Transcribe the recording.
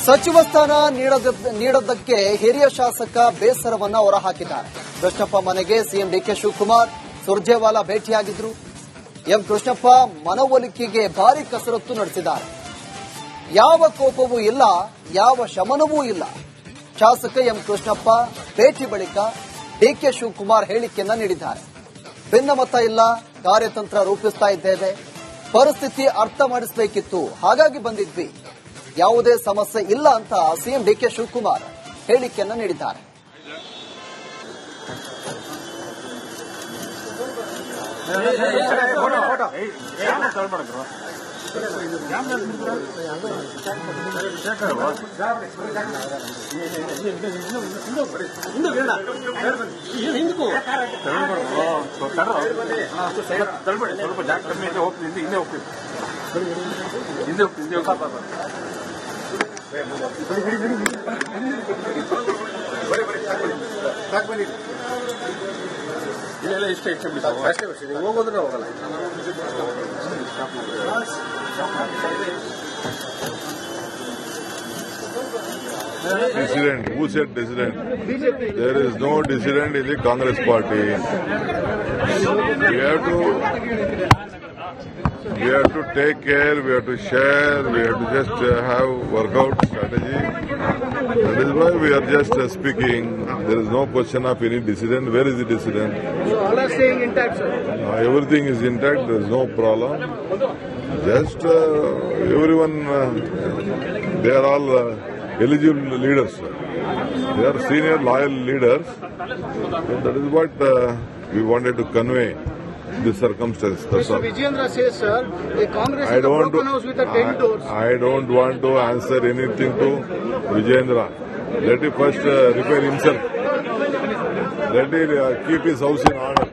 ಸಚಿವ ಸ್ಥಾನ ನೀಡದಕ್ಕೆ ಹಿರಿಯ ಶಾಸಕ ಬೇಸರವನ್ನ ಹೊರಹಾಕಿದ್ದಾರೆ. ಕೃಷ್ಣಪ್ಪ ಮನೆಗೆ ಸಿಎಂ ಡಿಕೆ ಶಿವಕುಮಾರ್, ಸುರ್ಜೇವಾಲಾ ಭೇಟಿಯಾಗಿದ್ರು. ಎಂ ಕೃಷ್ಣಪ್ಪ ಮನವೊಲಿಕೆಗೆ ಭಾರಿ ಕಸರತ್ತು ನಡೆಸಿದ್ದಾರೆ. ಯಾವ ಕೋಪವೂ ಇಲ್ಲ, ಯಾವ ಶಮನವೂ ಇಲ್ಲ. ಶಾಸಕ ಎಂ ಕೃಷ್ಣಪ್ಪ ಭೇಟಿ ಬಳಿಕ ಡಿಕೆ ಶಿವಕುಮಾರ್ ಹೇಳಿಕೆಯನ್ನ ನೀಡಿದ್ದಾರೆ. ಭಿನ್ನಮತ ಇಲ್ಲ, ಕಾರ್ಯತಂತ್ರ ರೂಪಿಸ್ತಾ ಇದ್ದೇವೆ, ಪರಿಸ್ಥಿತಿ ಅರ್ಥ ಮಾಡಿಸಬೇಕಿತ್ತು, ಹಾಗಾಗಿ ಬಂದಿದ್ವಿ, ಯಾವುದೇ ಸಮಸ್ಯೆ ಇಲ್ಲ ಅಂತ ಸಿಎಂ ಡಿಕೆ ಶಿವಕುಮಾರ್ ಹೇಳಿಕೆಯನ್ನ ನೀಡಿದ್ದಾರೆ. ಇಲ್ಲೆಲ್ಲ ಇಷ್ಟ ಹೋಗೋದ್ರೆ ಹೋಗಲ್ಲ. Dissident. Who said dissident? There is no dissident in the Congress party. We have to take care, we have to share, we have to just have workout strategy. That is why we are just speaking. There is no question of any dissident. Where is the dissident? So all are staying intact, sir? Everything is intact. There is no problem. Just everyone, they are all eligible leaders. They are senior loyal leaders. So that is what we wanted to convey. This circumstance. Mr. Vijayendra says, sir, the Congress is a broken house with the 10 doors. I don't want to answer anything to Vijayendra. Let him first repair himself. Let him keep his house in order.